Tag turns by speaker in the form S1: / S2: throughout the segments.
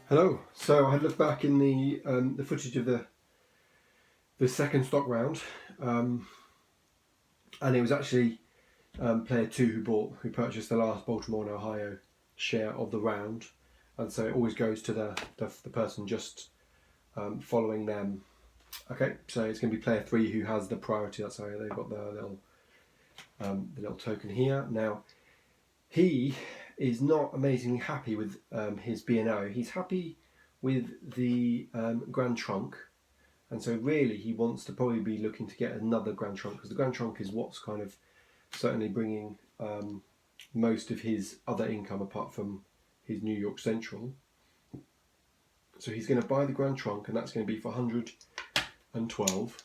S1: Hello. So I had looked back in the footage of the second stock round, and it was actually player two who purchased the last Baltimore and Ohio share of the round, and so it always goes to the person just following them. Okay, so it's going to be player three who has the priority. That's how they've got the little token here. Now he is not amazingly happy with his B&O. He's happy with the Grand Trunk, and so really he wants to probably be looking to get another Grand Trunk, because the Grand Trunk is what's kind of certainly bringing most of his other income apart from his New York Central. So he's going to buy the Grand Trunk, and that's going to be for 112.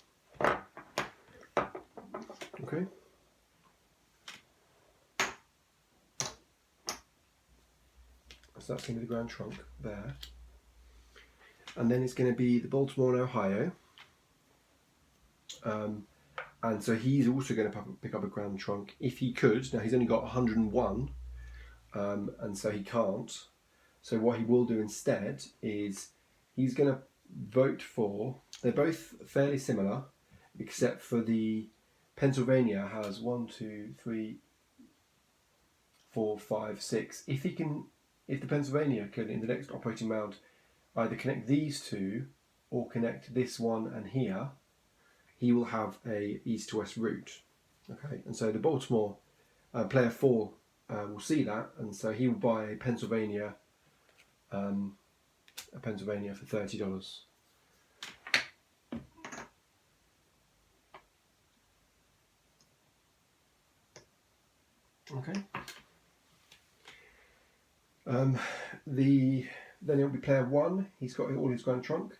S1: Okay. So that's going to be the Grand Trunk there. And then it's going to be the Baltimore and Ohio. And so he's also going to pick up a Grand Trunk if he could. Now he's only got 101, and so he can't. So what he will do instead is he's going to vote for, they're both fairly similar, except for the Pennsylvania has 1, 2, 3, 4, 5, 6. If the Pennsylvania can, in the next operating round, either connect these two or connect this one and here, he will have a east to west route. Okay, and so the Baltimore player four will see that, and so he will buy a Pennsylvania for $30. Okay. Then it'll be player one. He's got all his Grand Trunk,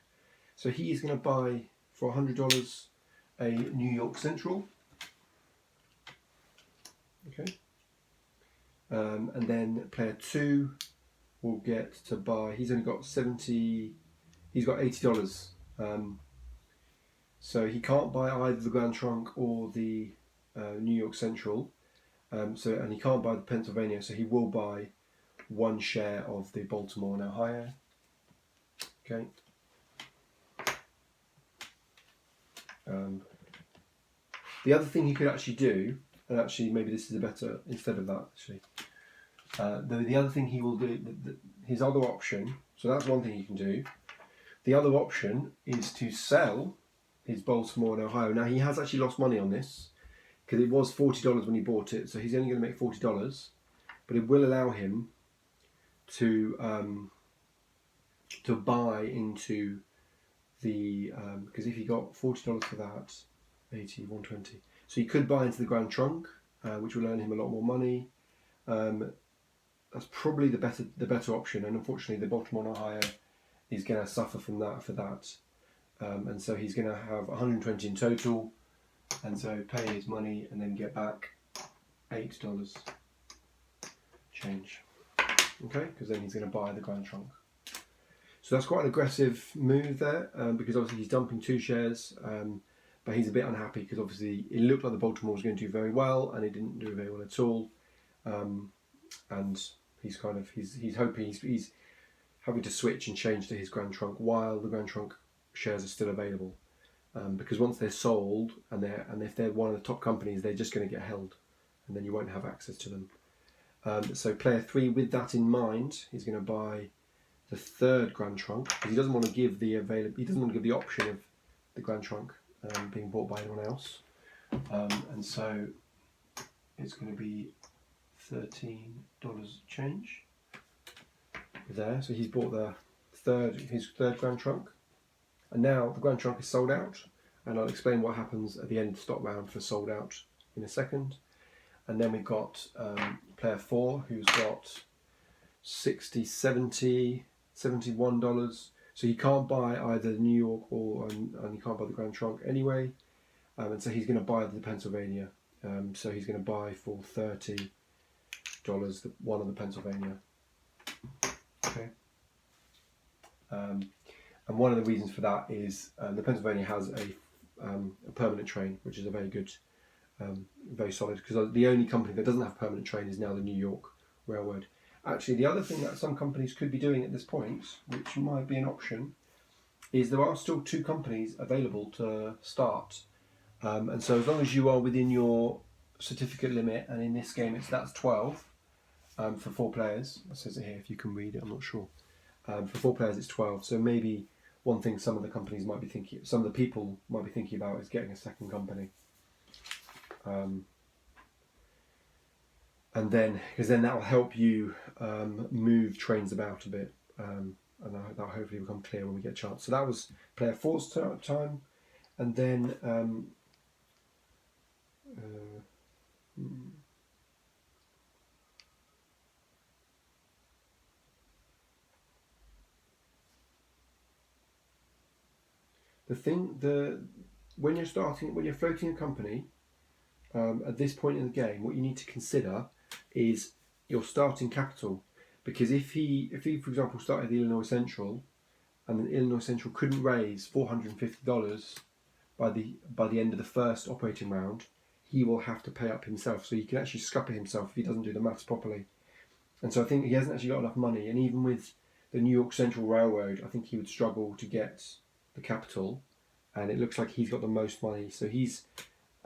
S1: so he is going to buy for $100 a New York Central. Okay. And then player two will get to buy. He's only got 70. He's got $80. So he can't buy either the Grand Trunk or the New York Central. And he can't buy the Pennsylvania. So he will buy one share of the Baltimore and Ohio. Okay. The other thing he could actually do, and actually maybe this is a better instead of that actually. The other thing he will do, his other option. So that's one thing he can do. The other option is to sell his Baltimore and Ohio. Now he has actually lost money on this because it was $40 when he bought it, so he's only going to make $40, but it will allow him to buy into the because if he got $40 for that, 80, 120, so he could buy into the Grand Trunk, which will earn him a lot more money. That's probably the better option, and unfortunately the Baltimore and Ohio is going to suffer from that for that, and so he's going to have 120 in total, and so pay his money and then get back $8 change. Okay, because then he's going to buy the Grand Trunk. So that's quite an aggressive move there, because obviously he's dumping two shares, but he's a bit unhappy because obviously it looked like the Baltimore was going to do very well, and it didn't do very well at all, and he's hoping he's having to switch and change to his Grand Trunk while the Grand Trunk shares are still available, because once they're sold and if they're one of the top companies, they're just going to get held, and then you won't have access to them. So player three, with that in mind, he's going to buy the third Grand Trunk because he doesn't want to give the option of the Grand Trunk being bought by anyone else, and so it's going to be $13 change there. So he's bought his third Grand Trunk, and now the Grand Trunk is sold out, and I'll explain what happens at the end of the stock round for sold out in a second. And then we've got player four who's got $60, $70, $71. So he can't buy either New York and he can't buy the Grand Trunk anyway, and so he's going to buy the Pennsylvania. So he's going to buy for $30 one of the Pennsylvania. Okay. And one of the reasons for that is the Pennsylvania has a permanent train, which is a very good, very solid, because the only company that doesn't have permanent train is now the New York Railroad. Actually, the other thing that some companies could be doing at this point, which might be an option, is there are still 2 companies available to start. And so as long as you are within your certificate limit, and in this game that's 12 for 4 players. It says it here if you can read it, I'm not sure. For 4 players it's 12. So maybe one thing some of the companies might be thinking, some of the people might be thinking about is getting a second company. And then, because then that will help you move trains about a bit, and that'll hopefully become clear when we get a chance. So that was player 4's time, and then when you're floating a company at this point in the game, what you need to consider is your starting capital, because if he for example started the Illinois Central, and then Illinois Central couldn't raise $450 by the end of the first operating round, he will have to pay up himself. So he can actually scupper himself if he doesn't do the maths properly. And so I think he hasn't actually got enough money, and even with the New York Central Railroad, I think he would struggle to get the capital, and it looks like he's got the most money. So he's,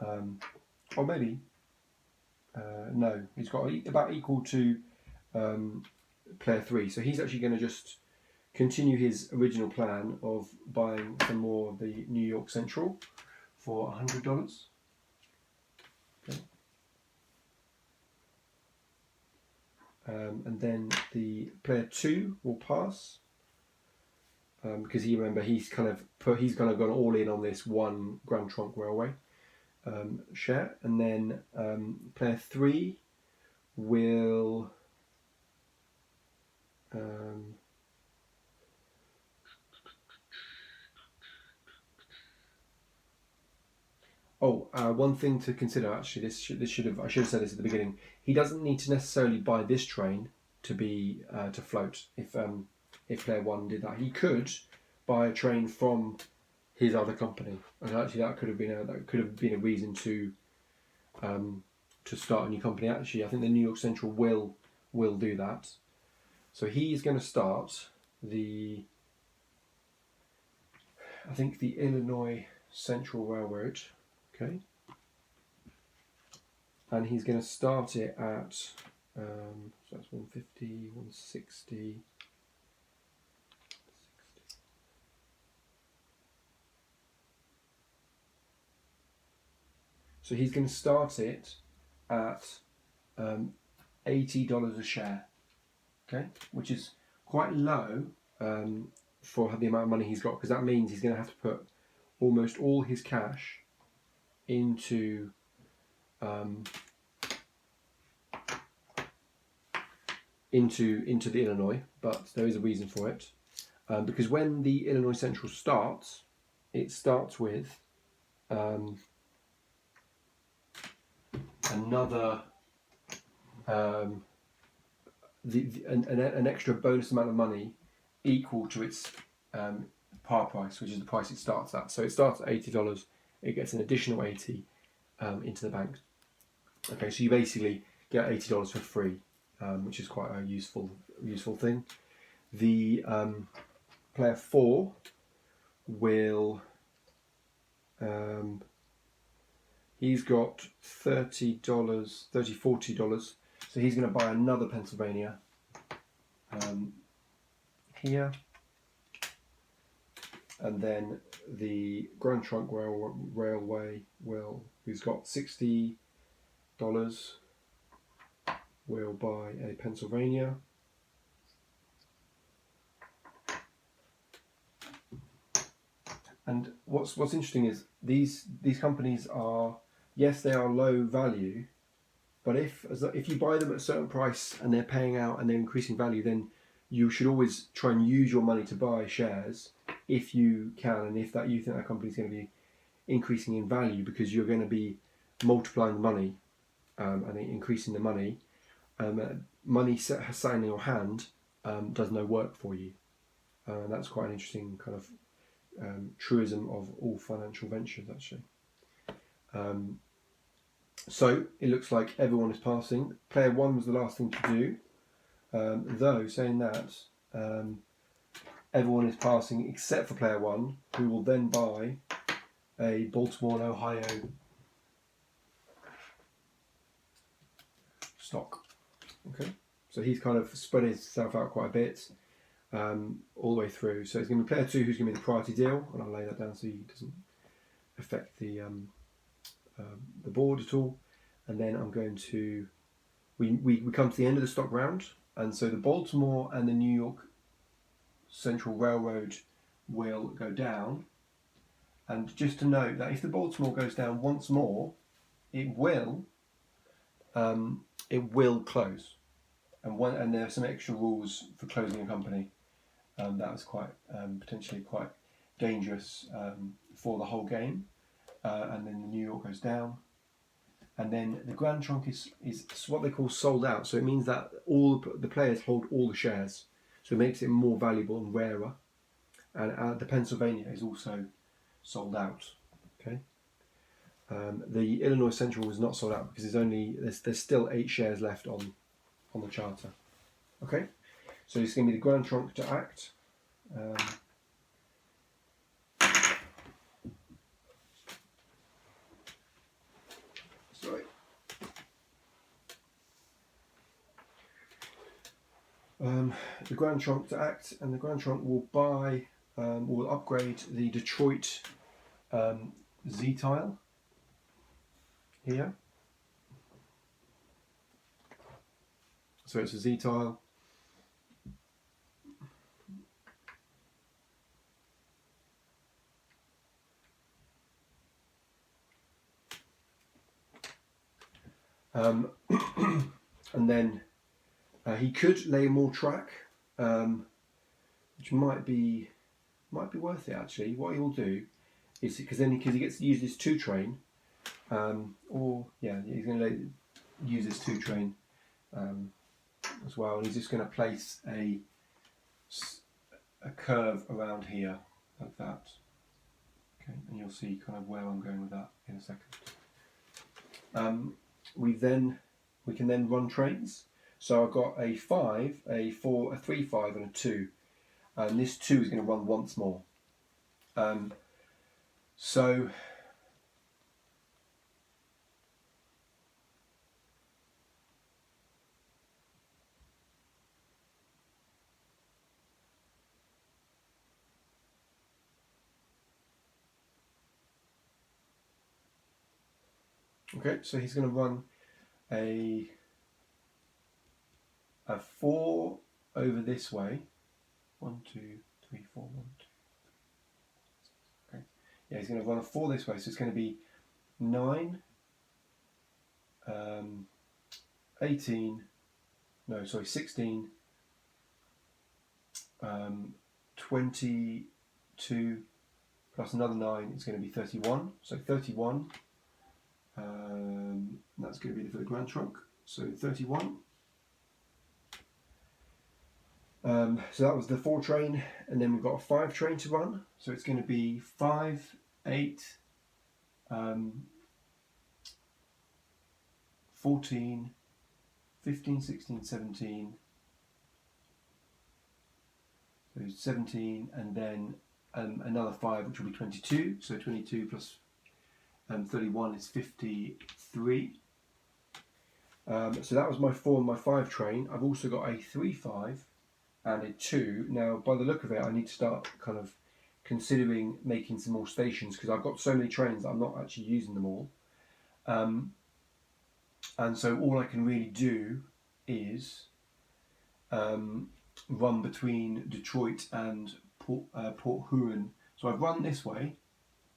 S1: or maybe, no, he's got about equal to player 3. So he's actually going to just continue his original plan of buying some more of the New York Central for $100. Okay. And then the player 2 will pass, because he's kind of gone all in on this one Grand Trunk Railway share. And then player 3 will one thing to consider, actually, I should have said this at the beginning. He doesn't need to necessarily buy this train to be to float. If player 1 did that, he could buy a train from his other company, and actually that could have been a reason to start a new company. Actually, I think the New York Central will do that. So he's going to start the Illinois Central Railroad. Okay. And he's going to start it at, so that's 150, 160. So he's going to start it at $80 a share, okay, which is quite low for the amount of money he's got, because that means he's going to have to put almost all his cash into the Illinois, but there is a reason for it, because when the Illinois Central starts, it starts with another an extra bonus amount of money equal to its par price, which is the price it starts at. So it starts at $80. It gets an additional $80 into the bank. Okay, so you basically get $80 for free, which is quite a useful thing. The player 4 will he's got $40, so he's going to buy another Pennsylvania here, and then the Grand Trunk Railway who's got $60, will buy a Pennsylvania. And what's interesting is these companies are, yes, they are low value, but if you buy them at a certain price and they're paying out and they're increasing value, then you should always try and use your money to buy shares if you can, and if that you think that company is going to be increasing in value, because you're going to be multiplying the money and increasing the money. Money sat in your hand does no work for you. That's quite an interesting kind of truism of all financial ventures, actually. So it looks like everyone is passing. Player 1 was the last thing to do. Though saying that, everyone is passing except for player 1, who will then buy a Baltimore and Ohio stock. Okay, so he's kind of spread himself out quite a bit all the way through. So it's going to be player 2 who's going to be the priority deal, and I'll lay that down so he doesn't affect the board at all. And then I'm going to we come to the end of the stock round, and so the Baltimore and the New York Central Railroad will go down. And just to note that if the Baltimore goes down once more, it will close. And there are some extra rules for closing a company. That was quite potentially quite dangerous for the whole game. And then the New York goes down. And then the Grand Trunk is what they call sold out. So it means that all the players hold all the shares. So it makes it more valuable and rarer. And the Pennsylvania is also sold out. Okay. The Illinois Central was not sold out because there's still 8 shares left on the charter. Okay. So it's going to be the Grand Trunk to act. Sorry. The Grand Trunk to act, and the Grand Trunk will will upgrade the Detroit Z tile here. So it's a Z tile. And then he could lay more track, which might be worth it actually. What he will do is because he gets to use this 2 train, he's going to use this 2 train as well, and he's just going to place a curve around here like that. Okay, and you'll see kind of where I'm going with that in a second. We can then run trains. So I've got a 5, a 4, a 3, 5, and a 2, and this 2 is going to run once more. Okay, so he's going to run a 4 over this way. 1, 2, 3, 4, 1, 2. Okay. Yeah, he's going to run a 4 this way, so it's going to be 9, 16, 22 plus another 9 is going to be 31. So 31. That's going to be for the Grand Trunk. So 31. So that was the 4 train, and then we've got a 5 train to run. So it's going to be 5, 8, 14, 15, 16, 17. So 17, and then another 5, which will be 22. So 22 plus 31 is 53. So that was my 4 and my 5 train. I've also got a 3, 5 and a 2. Now, by the look of it, I need to start kind of considering making some more stations because I've got so many trains that I'm not actually using them all. And so all I can really do is run between Detroit and Port Huron. So I've run this way,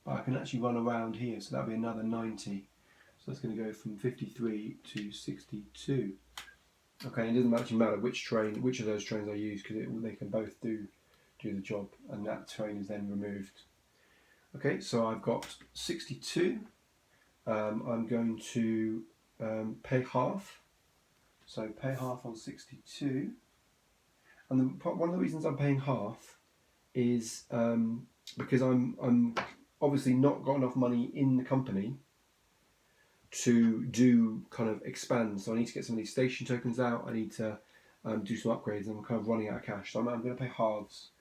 S1: but I can actually run around here, so that'll be another 90. So that's going to go from 53 to 62. Okay, it doesn't actually matter which of those trains I use because they can both do the job, and that train is then removed. Okay, so I've got 62. I'm going to pay half. So pay half on 62. And one of the reasons I'm paying half is because I'm obviously not got enough money in the company to do kind of expand. So I need to get some of these station tokens out. I need to do some upgrades, and I'm kind of running out of cash. So I'm going to pay halves.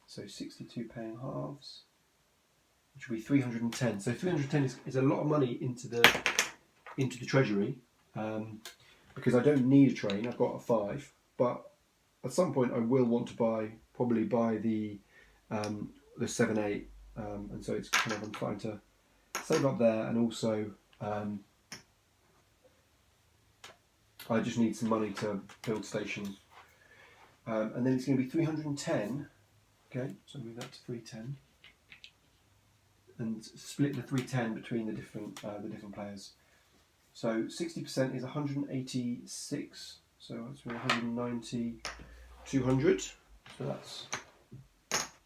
S1: So 62 paying halves, which will be 310. So 310 is a lot of money into the treasury, because I don't need a train. I've got a 5, but at some point I will want to probably buy the 7-8, and so it's kind of, I'm trying to save up there, and also I just need some money to build stations, and then it's going to be 310. Okay, so move that to 310, and split the 310 between the different players. So 60% is 186. So that's 190, 200. So that's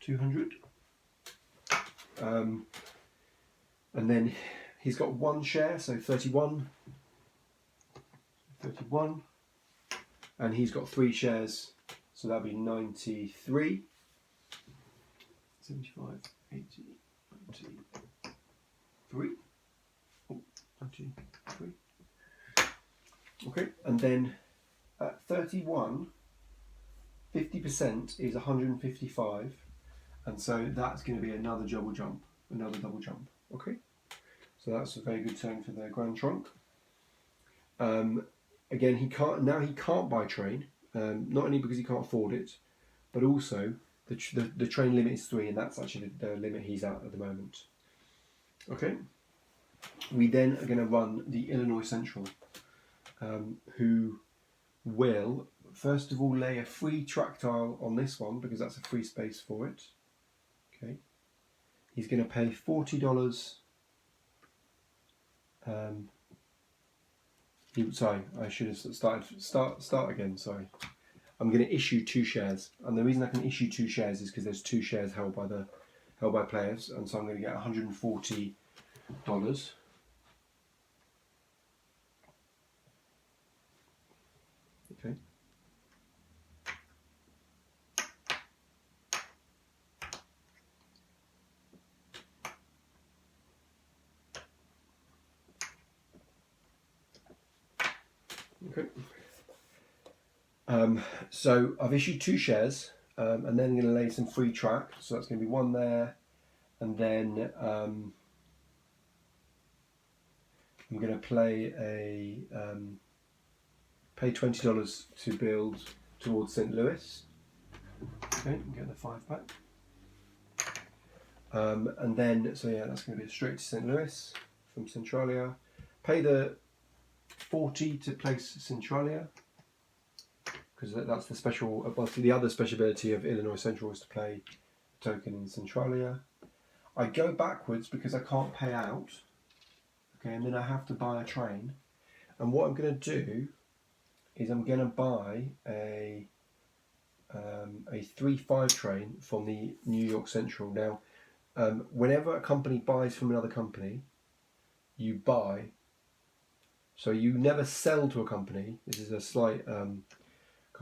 S1: 200. And then he's got 1 share, so 31. 31. And he's got 3 shares, so that'll be 93. 75, 80, 93. Oh, 93. Okay, and then at 31, 50% is 155, and so that's going to be another double jump. Okay, so that's a very good turn for the Grand Trunk. Again, he can't buy train, not only because he can't afford it, but also the train limit is 3, and that's actually the limit he's at the moment. Okay, we then are going to run the Illinois Central, who will first of all lay a free track tile on this one because that's a free space for it. Okay, he's going to pay $40. Sorry, I should have start again. Sorry, I'm going to issue 2 shares, and the reason I can issue 2 shares is because there's 2 shares held by players, and so I'm going to get $140. Okay. Okay. So I've issued 2 shares, and then I'm going to lay some free track. So that's going to be 1 there, and then I'm going to pay $20 to build towards St. Louis. Okay, get the 5 back. And then, so yeah, that's going to be straight to St. Louis from Centralia. Pay the 40 to place Centralia, because that's the special. Well, the other special ability of Illinois Central is to play a token in Centralia. I go backwards because I can't pay out. Okay, and then I have to buy a train. And what I'm going to do is I'm going to buy a 3-5 train from the New York Central. Now, whenever a company buys from another company, you buy. So you never sell to a company. This is a slight kind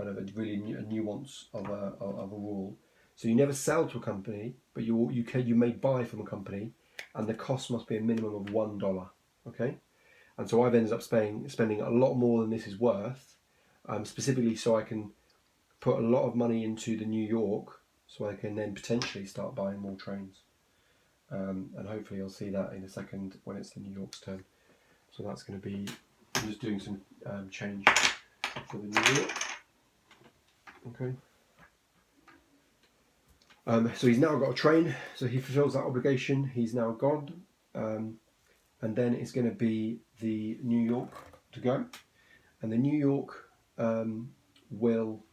S1: of a nuance of a rule. So you never sell to a company, but you may buy from a company, and the cost must be a minimum of $1. Okay, and so I've ended up spending a lot more than this is worth, specifically so I can put a lot of money into the New York, so I can then potentially start buying more trains. And hopefully you'll see that in a second when it's the New York's turn. So that's going to be, I'm just doing some change for the New York. Okay. So he's now got a train, so he fulfills that obligation. He's now gone, and then it's going to be the New York to go, and the New York will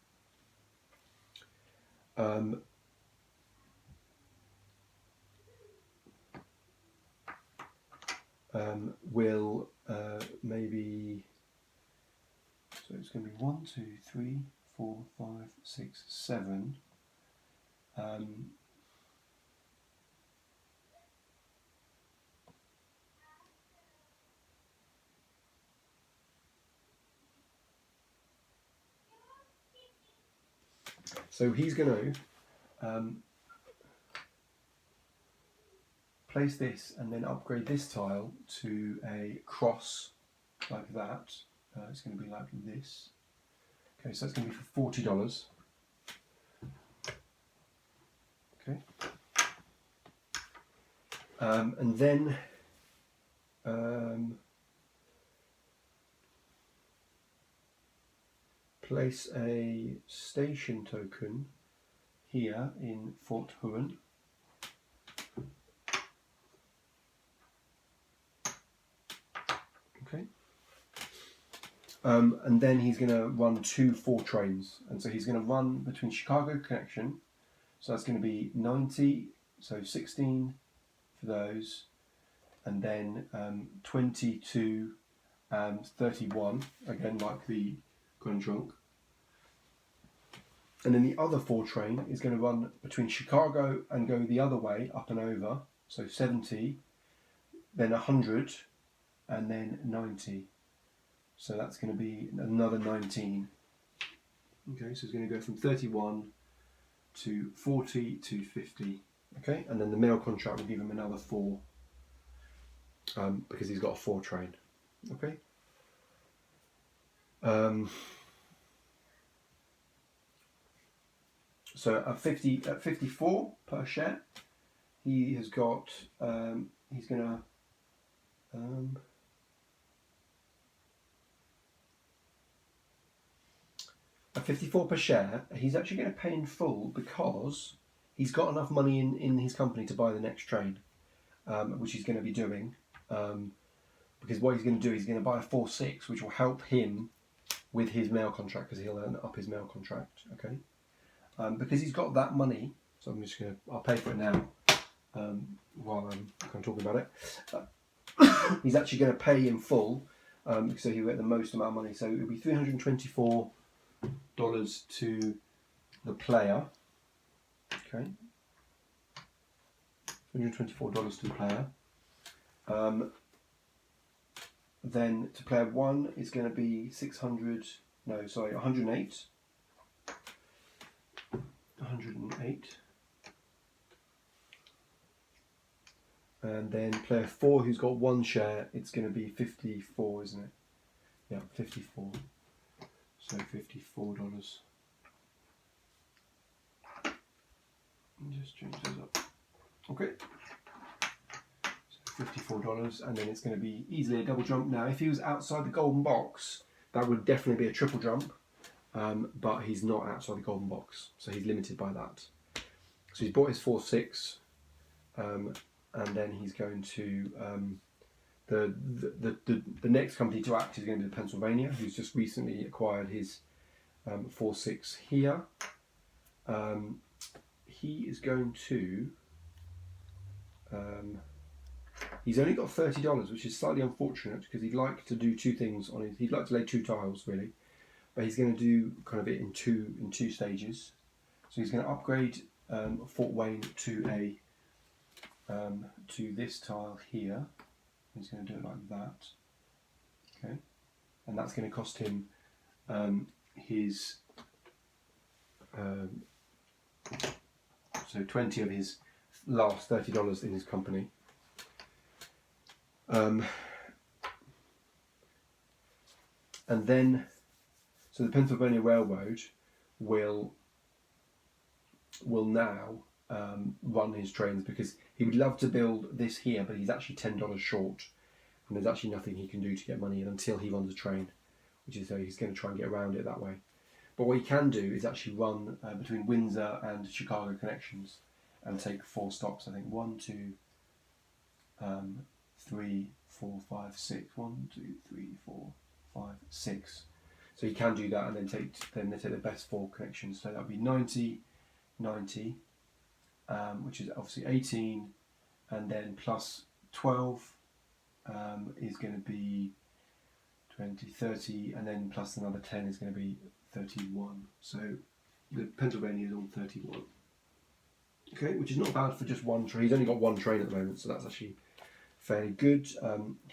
S1: maybe, so it's going to be 1, 2, 3, 4, 5, 6, 7. So he's going to place this and then upgrade this tile to a cross like that. It's going to be like this. Okay, so that's going to be for $40. Okay. And then place a station token here in Fort Huron. Okay. And then he's going to run 2 4 trains. And so he's going to run between Chicago Connection. So that's going to be 90, so 16 for those. And then 22 and 31, again like the Grand Trunk. And then the other 4 train is going to run between Chicago and go the other way, up and over. So 70, then 100, and then 90. So that's going to be another 19. Okay, so it's going to go from 31 to 40 to 50. Okay, and then the mail contract will give him another 4 because he's got a 4 train. Okay. So at 54 per share, he has got. He's going to. At 54 per share, he's actually going to pay in full because he's got enough money in his company to buy the next train, which he's going to be doing. Because what he's going to do, he's going to buy a 4.6, which will help him with his mail contract because he'll earn up his mail contract. Okay, because he's got that money, so I'm just going to. I'll pay for it now while I'm kind of talking about it. He's actually going to pay in full, so he'll get the most amount of money. So it'll be $324 to the player. Okay, $124 to the player. Then to player 1 is going to be 108. 108. And then player 4, who's got 1 share, it's going to be 54, isn't it? Yeah, 54. So $54. Just change those up. Okay. So $54, and then it's going to be easily a double jump. Now, if he was outside the golden box, that would definitely be a triple jump. But he's not outside the golden box, so he's limited by that. So he's bought his 4.6, and then he's going to the next company to act is going to be the Pennsylvania, who's just recently acquired his 4.6 here. He is going to. He's only got $30, which is slightly unfortunate because he'd like to do 2 things on his. He'd like to lay 2 tiles really, but he's going to do kind of it in two stages. So he's going to upgrade Fort Wayne to to this tile here. He's going to do it like that. Okay, and that's going to cost him his so 20 of his last $30 in his company. And then, so the Pennsylvania Railroad will now run his trains because he would love to build this here, but he's actually $10 short, and there's actually nothing he can do to get money in until he runs a train, which is he's going to try and get around it that way. But what he can do is actually run between Windsor and Chicago connections and take 4 stops. I think 1, 2, 3, 4, 5, 6. 1, 2, 3, 4, 5, 6. So you can do that, and then they take the best 4 connections. So that would be 90, 90, which is obviously 18, and then plus 12 is going to be 20, 30, and then plus another 10 is going to be 31. So the Pennsylvania is on 31. Okay, which is not bad for just 1 train. He's only got 1 train at the moment, so that's actually fairly good.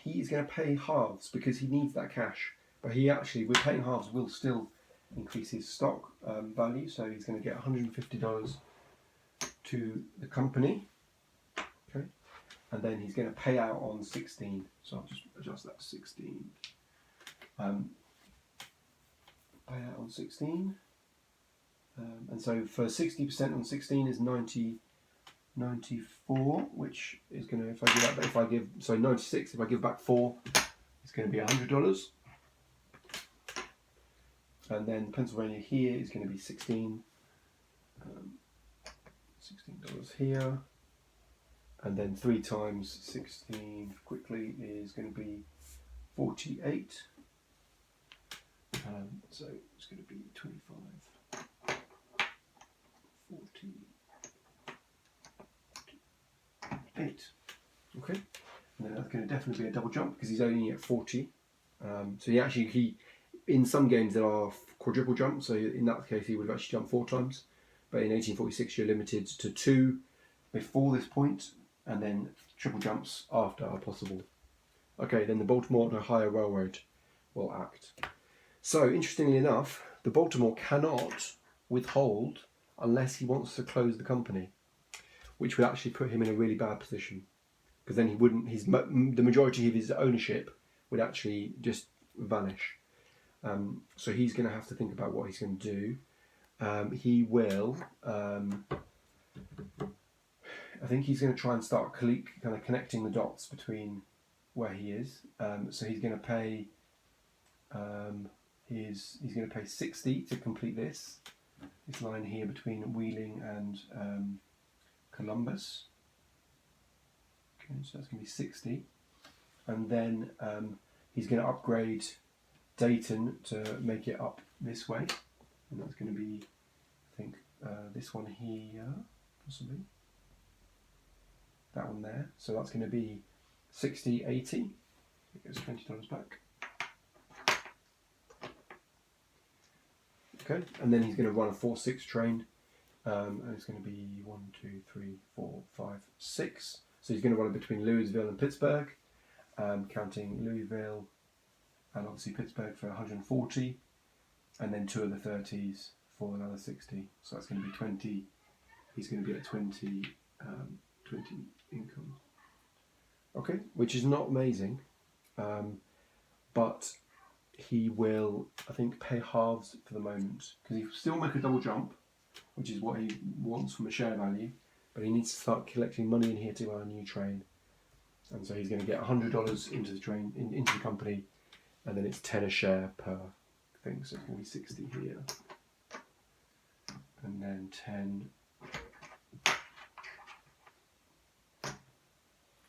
S1: He is going to pay halves because he needs that cash. But he actually, with paying halves, will still increase his stock value. So he's going to get $150 to the company. Okay, and then he's going to pay out on 16. So I'll just adjust that to 16. pay that on 16. And so for 60% on 16 is 94, which is going to, if I give 96, if I give back 4, it's going to be $100. And then Pennsylvania here is going to be 16, $16 here. And then 3 times 16 quickly is going to be 48. So it's going to be 25, 48. Okay, and then that's going to definitely be a double jump because he's only at 40. So he in some games there are quadruple jumps. So in that case he would have actually jumped 4 times. But in 1846 you're limited to 2 before this point, and then triple jumps after are possible. Okay, then the Baltimore and Ohio Railroad will act. So interestingly enough, the Baltimore cannot withhold unless he wants to close the company, which would actually put him in a really bad position, because then he wouldn't. The majority of his ownership would actually just vanish. So he's going to have to think about what he's going to do. He will. I think he's going to try and start kind of connecting the dots between where he is. So he's going to pay. He's going to pay 60 to complete this line here between Wheeling and Columbus. Okay, so that's going to be 60, and then he's going to upgrade Dayton to make it up this way, and that's going to be, I think, this one here, possibly. That one there. So that's going to be 60, 80. It goes $20 back. Okay, and then he's going to run a 4-6 train, and it's going to be 1, 2, 3, 4, 5, 6. So he's going to run it between Louisville and Pittsburgh, counting Louisville and obviously Pittsburgh for 140, and then 2 of the 30s for another 60. So that's going to be 20. He's going to be at 20 income. Okay, which is not amazing, but he will, I think, pay halves for the moment, because he still make a double jump, which is what he wants from a share value, but he needs to start collecting money in here to buy a new train. And so he's going to get $100 into the train, into the company, and then it's 10 a share per thing, so it's going to be 60 here, and then 10,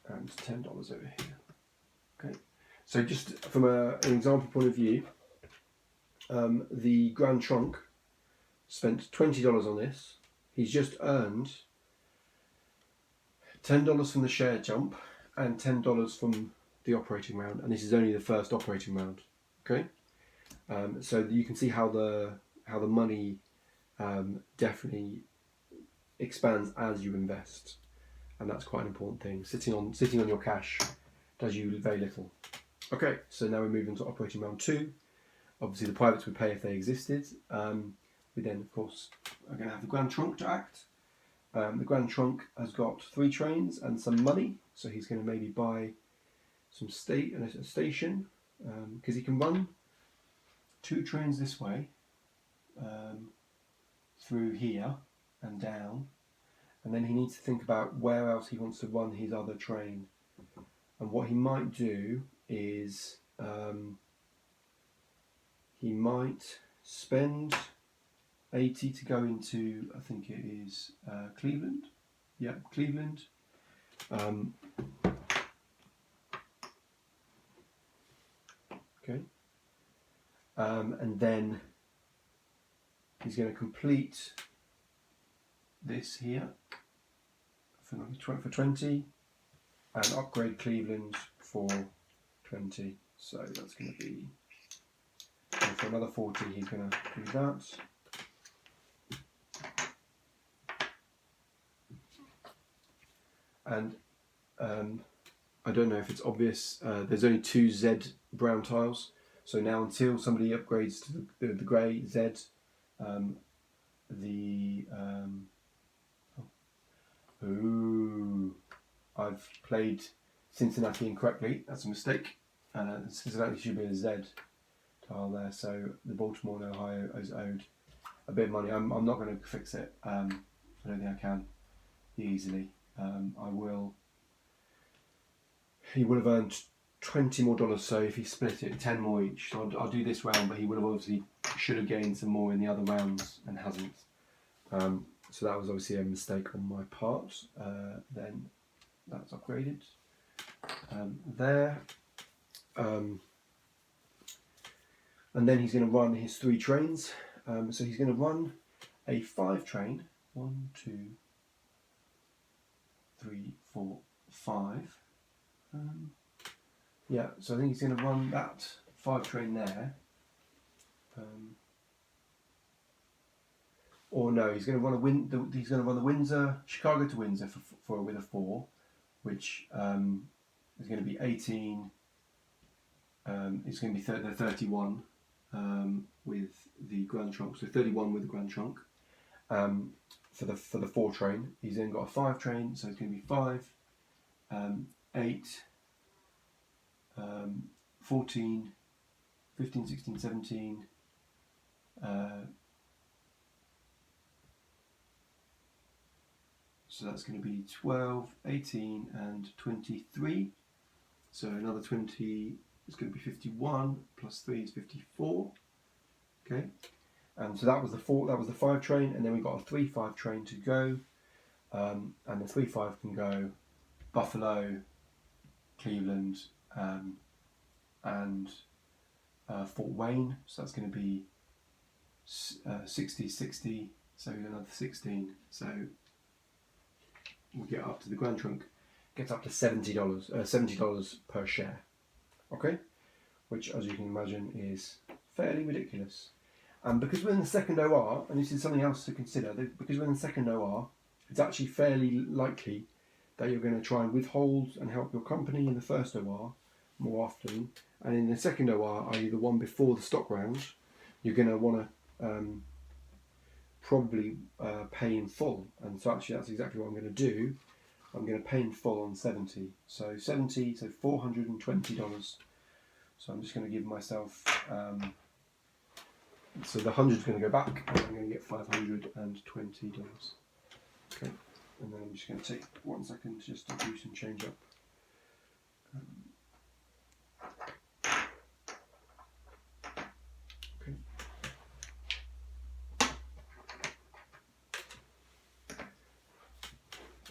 S1: and $10 over here. Okay. So just from an example point of view, the Grand Trunk spent $20 on this. He's just earned $10 from the share jump and $10 from the operating round, and this is only the first operating round. Okay, so you can see how the money definitely expands as you invest, and that's quite an important thing. Sitting on your cash does you very little. Okay, so now we're moving to operating round 2. Obviously the privates would pay if they existed. We then, of course, are going to have the Grand Trunk to act. The Grand Trunk has got 3 trains and some money, so he's going to maybe buy some a station, because he can run 2 trains this way, through here and down, and then he needs to think about where else he wants to run his other train. And what he might do is he might spend 80 to go into, I think it is Cleveland. Yeah, Cleveland. Okay. And then he's going to complete this here for 20 and upgrade Cleveland for 20. So that's going to be, and for another 40 he's going to do that. And I don't know if it's obvious, there's only 2 Z brown tiles. So now until somebody upgrades to the grey Z, I've played Cincinnati incorrectly. That's a mistake. Cincinnati should be a Z tile there. So the Baltimore and Ohio is owed a bit of money. I'm not going to fix it. I don't think I can easily. I will. He would have earned $20 more, so if he split it, 10 more each. So I'll do this round, but he would have obviously should have gained some more in the other rounds and hasn't. So that was obviously a mistake on my part. Then that's upgraded. There. And then he's going to run his 3 trains. So he's going to run a 5 train. 1, 2, 3, 4, 5. Yeah, so I think he's going to run that 5 train there. Or no, he's going to run he's going to run the Windsor, Chicago to Windsor for with a 4, which is going to be 18. It's going to be the 31 with the Grand Trunk, so 31 with the Grand Trunk for the 4 train. He's then got a 5 train, so it's going to be 5, 8, 14, 15, 16, 17. So that's going to be 12, 18 and 23. So another 20 is going to be 51 plus 3 is 54. Okay. And so that was the 5 train, and then we got a 3-5 train to go. And the 3-5 can go Buffalo, Cleveland, and Fort Wayne. So that's going to be 60, 60. So another 16. So we'll get up to the Grand Trunk, gets up to $70 per share. Okay, which, as you can imagine, is fairly ridiculous. And because we're in the second OR, and this is something else to consider, because we're in the second OR, it's actually fairly likely that you're going to try and withhold and help your company in the first OR more often, and in the second OR, i.e. the one before the stock round, you're going to want to probably pay in full. And so actually that's exactly what I'm going to do. I'm going to pay in full on 70. So 70, so $420. So I'm just going to give myself, so the 100 is going to go back, and I'm going to get $520. Okay, and then I'm just going to take 1 second just to do some change up. Okay.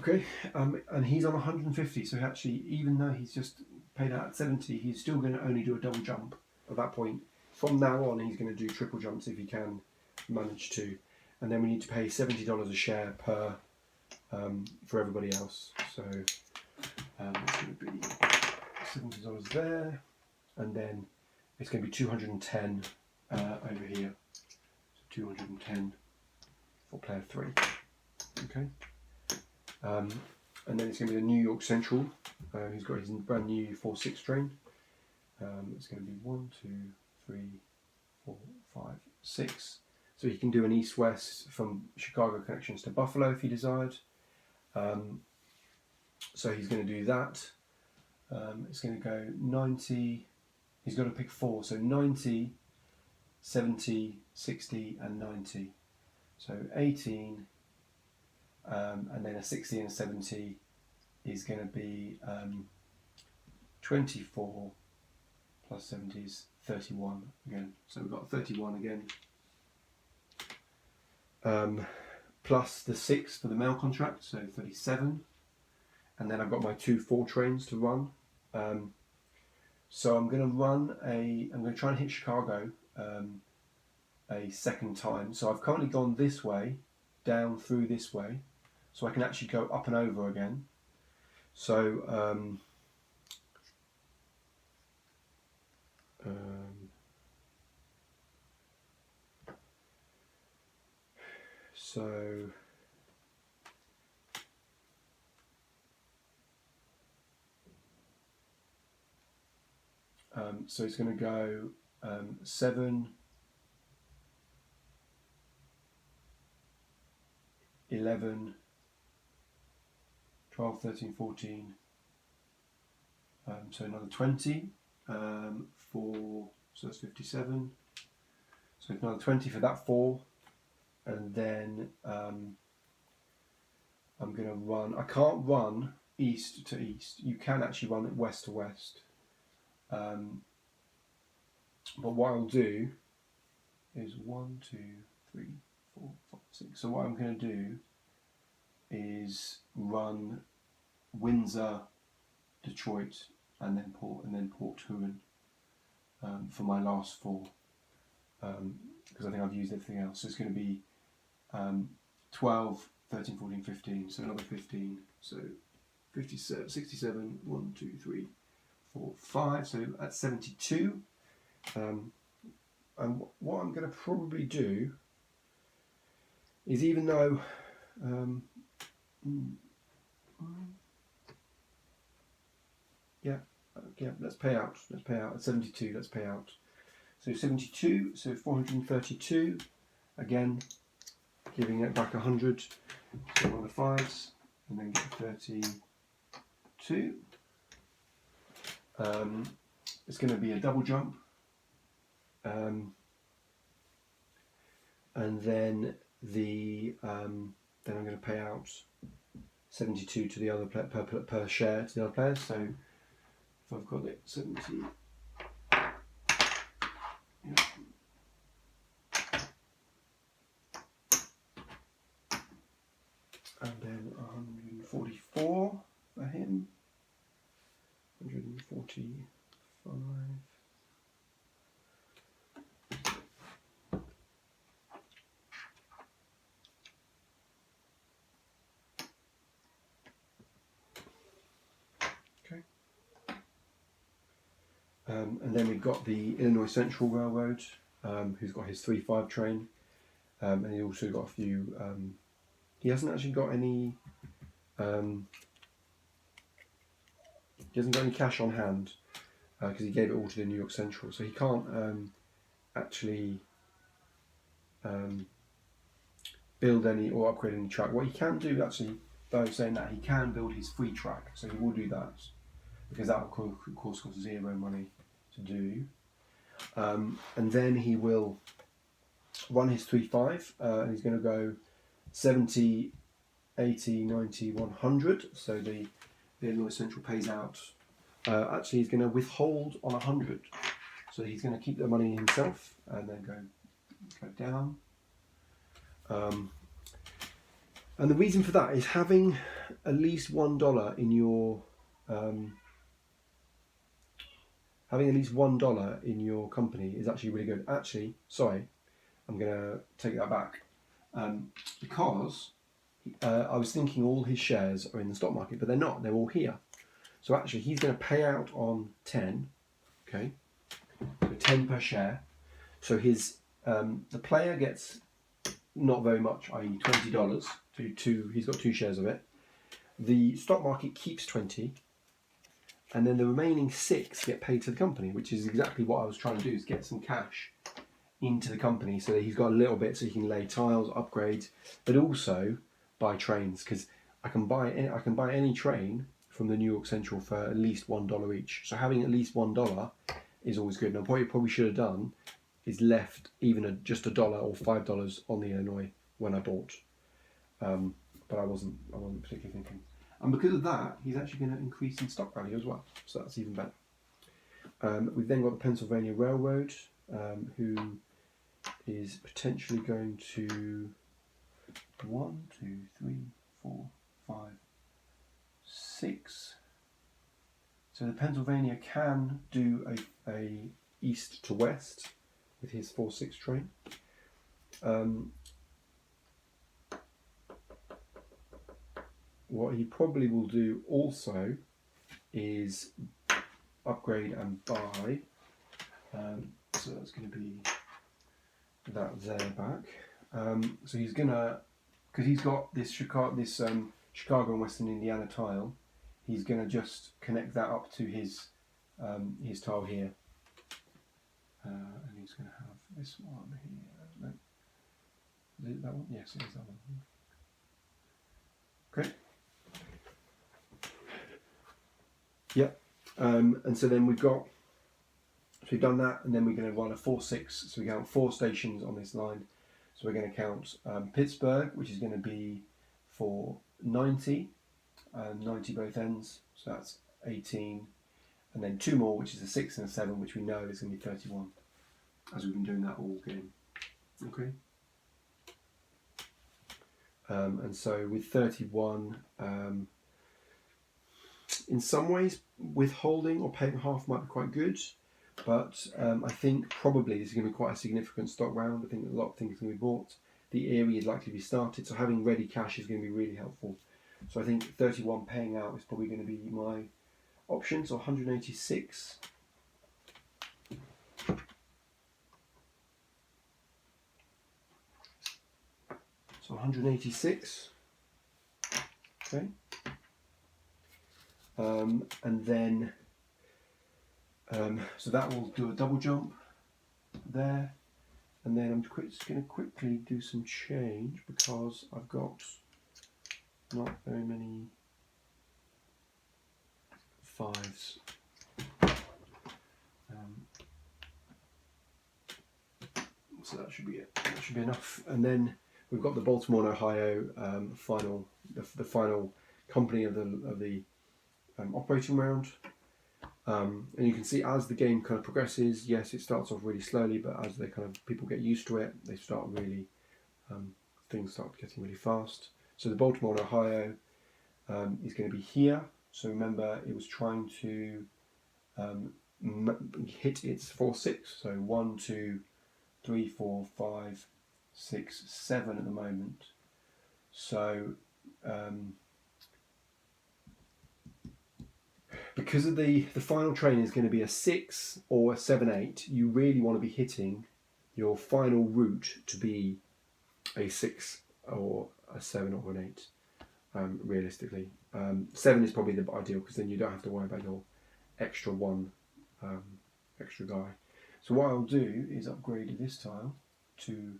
S1: Okay, and he's on 150, so actually, even though he's just paid out at 70, he's still going to only do a double jump at that point. From now on, he's going to do triple jumps if he can manage to. And then we need to pay $70 a share per for everybody else. So it's going to be $70 there, and then it's going to be 210 over here. So 210 for player 3. Okay. And then it's going to be the New York Central. He's got his brand new 4-6 train. It's going to be 1, 2, 3, 4, 5, 6. So he can do an east-west from Chicago connections to Buffalo if he desired. So he's going to do that. It's going to go 90. He's got to pick 4. So 90, 70, 60 and 90. So 18. And then a 60 and a 70 is going to be 24 plus 70 is 31 again. So we've got 31 again. Plus the 6 for the mail contract, so 37. And then I've got my 2 4 trains to run. So I'm going to try and hit Chicago a second time. So I've currently gone this way, down through this way. So I can actually go up and over again. So so it's going to go 7, 11, 12, 13, 14, so another 20 for so that's 57. So another 20 for that 4, and then I'm going to run. I can't run east to east. You can actually run it west to west. But what I'll do is 1, 2, 3, 4, 5, 6. So what I'm going to do is run Windsor, Detroit, and then Port Huron for my last 4, because I think I've used everything else. So it's going to be 12, 13, 14, 15. So another 15. So 57, 67. 1, 2, 3, 4, 5. So that's 72. And what I'm going to probably do is, even though let's pay out at 72. Let's pay out. So 72, so 432, again giving it back 100. So one of the 5s, and then get 32. It's going to be a double jump, and then I'm going to pay out 72 to the other per share to the other players. So if I've got it 70, and then 144 for him, 145. And then we've got the Illinois Central Railroad, who's got his 3-5 train, and he's also got a few. He hasn't actually got any. He hasn't got any cash on hand because he gave it all to the New York Central, so he can't actually build any or upgrade any track. What he can do, actually, though, saying that, he can build his free track, so he will do that, because that of course costs 0 money to do. And then he will run his 3-5, and he's going to go 70, 80, 90, 100. So the Illinois Central pays out. Actually, he's going to withhold on 100. So he's going to keep the money himself and then go down. And the reason for that is having at least $1 in your company is actually really good. Actually, sorry, I'm going to take that back, because I was thinking all his shares are in the stock market, but they're not. They're all here. So actually, he's going to pay out on 10. Okay, so 10 per share. So his the player gets not very much, i.e. $20. He's got 2 shares of it. The stock market keeps 20, and then the remaining 6 get paid to the company, which is exactly what I was trying to do: is get some cash into the company so that he's got a little bit so he can lay tiles, upgrade, but also buy trains, because I can buy any train from the New York Central for at least $1 each. So having at least $1 is always good. Now, what you probably should have done is left even just $1 or $5 on the Illinois when I bought, but I wasn't particularly thinking. And because of that, he's actually going to increase in stock value as well. So that's even better. We've then got the Pennsylvania Railroad, who is potentially going to 1, 2, 3, 4, 5, 6. So the Pennsylvania can do a east to west with his 4-6 train. What he probably will do also is upgrade and buy. So that's going to be that there back. So he's gonna, because he's got this Chicago and Western Indiana tile, he's gonna just connect that up to his tile here, and he's gonna have this one here. No, is it that one? Yes, it is that one. Okay. Yep. And so then we've got So we've done that, and then we're going to run a 4-6. So we count 4 stations on this line. So we're going to count Pittsburgh, which is going to be for 90, 90 both ends. So that's 18. And then 2 more, which is a 6 and a 7, which we know is going to be 31, as we've been doing that all game. Okay. And so with 31, in some ways, withholding or paying half might be quite good, but I think probably this is going to be quite a significant stock round. I think a lot of things are going to be bought. The area is likely to be started, so having ready cash is going to be really helpful. So I think 31 paying out is probably going to be my option. So 186. So 186. Okay. And then, so that will do a double jump there. And then I'm just going to quickly do some change because I've got not very many 5s. So that should be it. That should be enough. And then we've got the Baltimore and Ohio final, the final company of the operating round. And you can see as the game kind of progresses, yes, it starts off really slowly, but as they kind of people get used to it, they start really things start getting really fast. So the Baltimore and Ohio is going to be here. So remember, it was trying to hit its 4-6. So 1, 2, 3, 4, 5, 6, 7 at the moment. So because of the final train is going to be a 6 or a 7-8, you really want to be hitting your final route to be a 6 or a 7 or an 8, realistically. 7 is probably the ideal because then you don't have to worry about your extra one extra guy. So what I'll do is upgrade this tile to,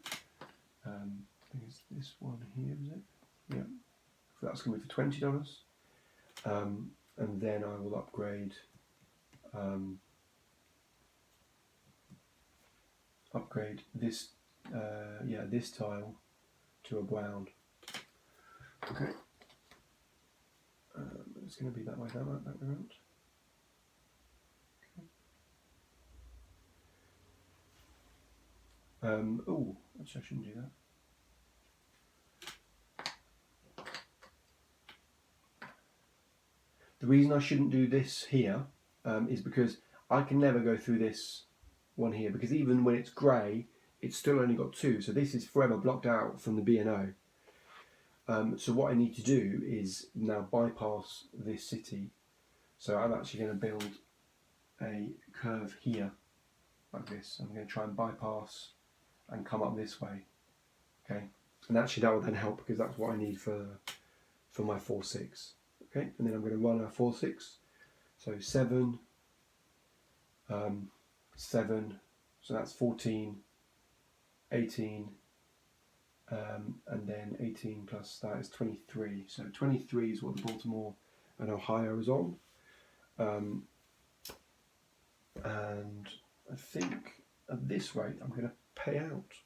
S1: I think it's this one here, is it? Yeah. So that's going to be for $20. And then I will upgrade this this tile to a ground. Okay. It's going to be that way around. Oh, actually I shouldn't do that. The reason I shouldn't do this here is because I can never go through this one here, because even when it's grey, it's still only got 2, so this is forever blocked out from the B&O. So what I need to do is now bypass this city. So I'm actually going to build a curve here, like this. I'm going to try and bypass and come up this way. Okay, and actually that will then help because that's what I need for my 4-6. Okay, and then I'm going to run a 4-6. So 7, 7. So that's 14, 18. And then 18 plus that is 23. So 23 is what the Baltimore and Ohio is on. And I think at this rate I'm going to pay out.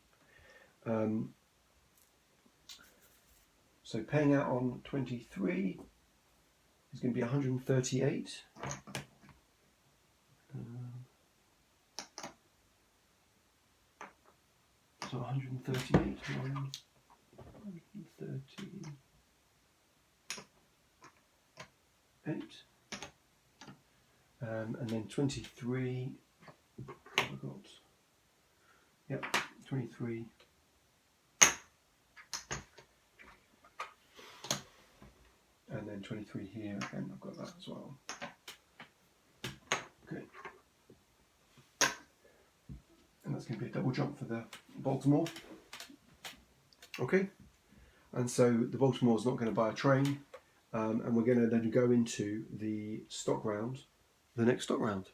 S1: So paying out on 23 is going to be 138. So 138, 138. And then 23, I got, yep, 23. And then 23 here, again, I've got that as well. Okay. And that's going to be a double jump for the Baltimore. Okay. And so the Baltimore's not going to buy a train. And we're going to then go into the stock round, the next stock round.